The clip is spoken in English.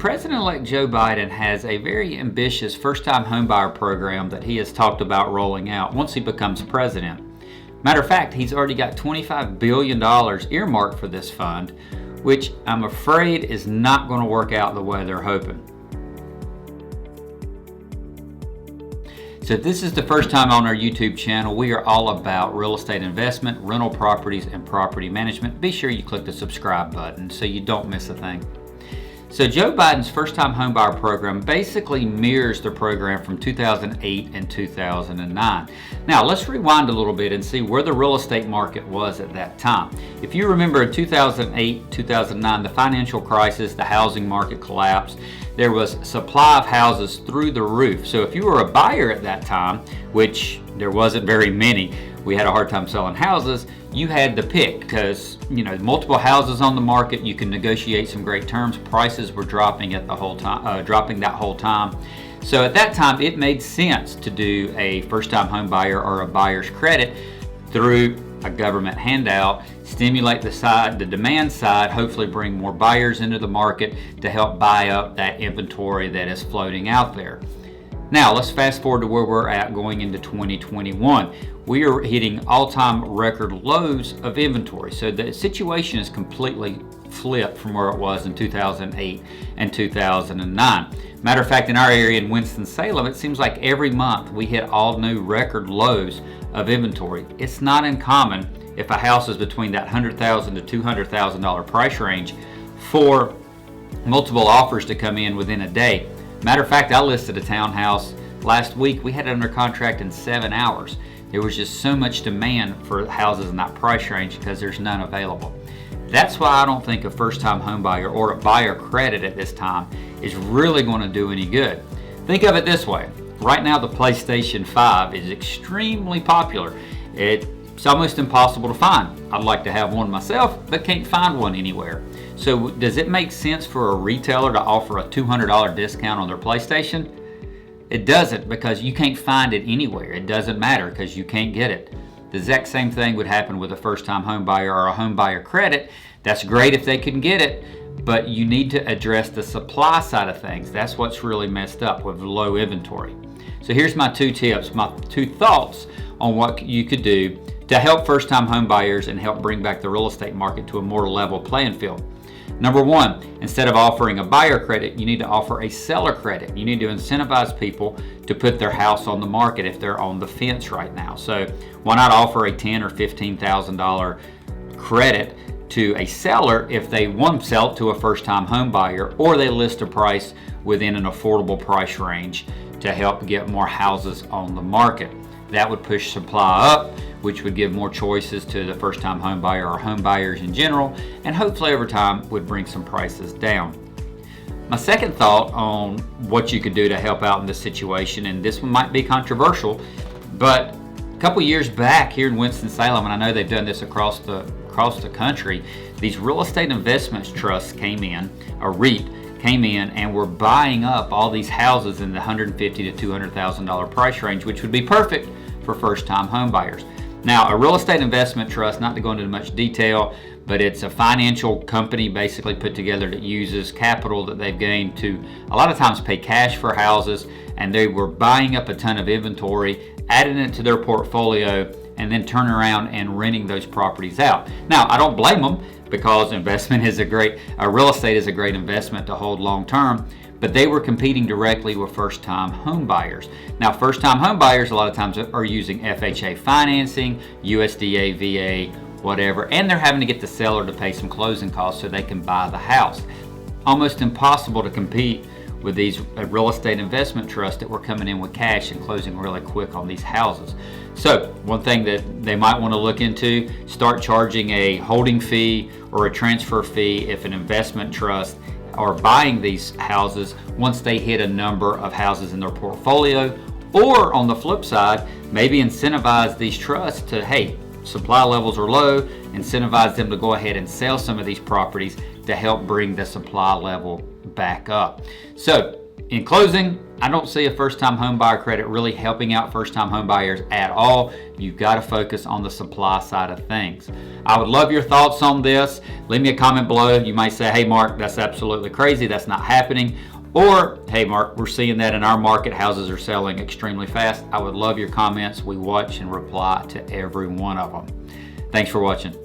President-elect Joe Biden has a very ambitious first-time homebuyer program that he has talked about rolling out once he becomes president. Matter of fact, he's already got $25 billion earmarked for this fund, which I'm afraid is not going to work out the way they're hoping. So if this is the first time on our YouTube channel, we are all about real estate investment, rental properties, and property management. Be sure you click the subscribe button so you don't miss a thing. So Joe Biden's first-time homebuyer program basically mirrors the program from 2008 and 2009. Now let's rewind a little bit and see where the real estate market was at that time. If you remember in 2008, 2009, the financial crisis, the housing market collapsed. There was supply of houses through the roof. So if you were a buyer at that time, which there wasn't very many, we had a hard time selling houses, you had to pick because, multiple houses on the market, you can negotiate some great terms. Prices were dropping at the whole time, dropping that whole time. So at that time, it made sense to do a first-time home buyer or a buyer's credit through a government handout, stimulate the demand side, hopefully bring more buyers into the market to help buy up that inventory that is floating out there. Now let's fast forward to where we're at going into 2021. We are hitting all-time record lows of inventory. So the situation is completely flipped from where it was in 2008 and 2009. Matter of fact, in our area in Winston-Salem, it seems like every month we hit all new record lows of inventory. It's not uncommon if a house is between that $100,000 to $200,000 price range for multiple offers to come in within a day. Matter of fact, I listed a townhouse last week. We had it under contract in 7 hours. There was just so much demand for houses in that price range because there's none available. That's why I don't think a first-time home buyer or a buyer credit at this time is really going to do any good. Think of it this way. Right now, the PlayStation 5 is extremely popular. It's almost impossible to find. I'd like to have one myself, but can't find one anywhere. So does it make sense for a retailer to offer a $200 discount on their PlayStation? It doesn't, because you can't find it anywhere. It doesn't matter because you can't get it. The exact same thing would happen with a first-time home buyer or a home buyer credit. That's great if they can get it, but you need to address the supply side of things. That's what's really messed up with low inventory. So here's my 2 tips, my 2 thoughts on what you could do to help first-time home buyers and help bring back the real estate market to a more level playing field. Number 1, instead of offering a buyer credit, you need to offer a seller credit. You need to incentivize people to put their house on the market if they're on the fence right now. So why not offer a $10,000 or $15,000 credit to a seller if they want to sell it to a first-time home buyer, or they list a price within an affordable price range to help get more houses on the market. That would push supply up, which would give more choices to the first-time home buyer or home buyers in general, and hopefully over time would bring some prices down. My second thought on what you could do to help out in this situation, and this one might be controversial, but a couple years back here in Winston-Salem, and I know they've done this across the country, these real estate investments trusts came in, a REIT came in, and were buying up all these houses in the $150,000 to $200,000 price range, which would be perfect for first-time home buyers. Now, a real estate investment trust, not to go into much detail, but it's a financial company basically put together that uses capital that they've gained to a lot of times pay cash for houses, and they were buying up a ton of inventory, adding it to their portfolio, and then turning around and renting those properties out. Now, I don't blame them because real estate is a great investment to hold long term, but they were competing directly with first-time home buyers. Now, first-time home buyers a lot of times are using FHA financing, USDA, VA, whatever, and they're having to get the seller to pay some closing costs so they can buy the house. Almost impossible to compete with these real estate investment trusts that were coming in with cash and closing really quick on these houses. So one thing that they might want to look into, start charging a holding fee or a transfer fee if an investment trust are buying these houses once they hit a number of houses in their portfolio, or on the flip side, maybe incentivize these trusts to, hey, supply levels are low, incentivize them to go ahead and sell some of these properties to help bring the supply level back up. So In closing, I don't see a first-time homebuyer credit really helping out first-time homebuyers at all. You've got to focus on the supply side of things. I would love your thoughts on this. Leave me a comment below. You might say, hey Mark, that's absolutely crazy, that's not happening. Or, hey Mark, we're seeing that in our market, houses are selling extremely fast. I would love your comments. We watch and reply to every one of them. Thanks for watching.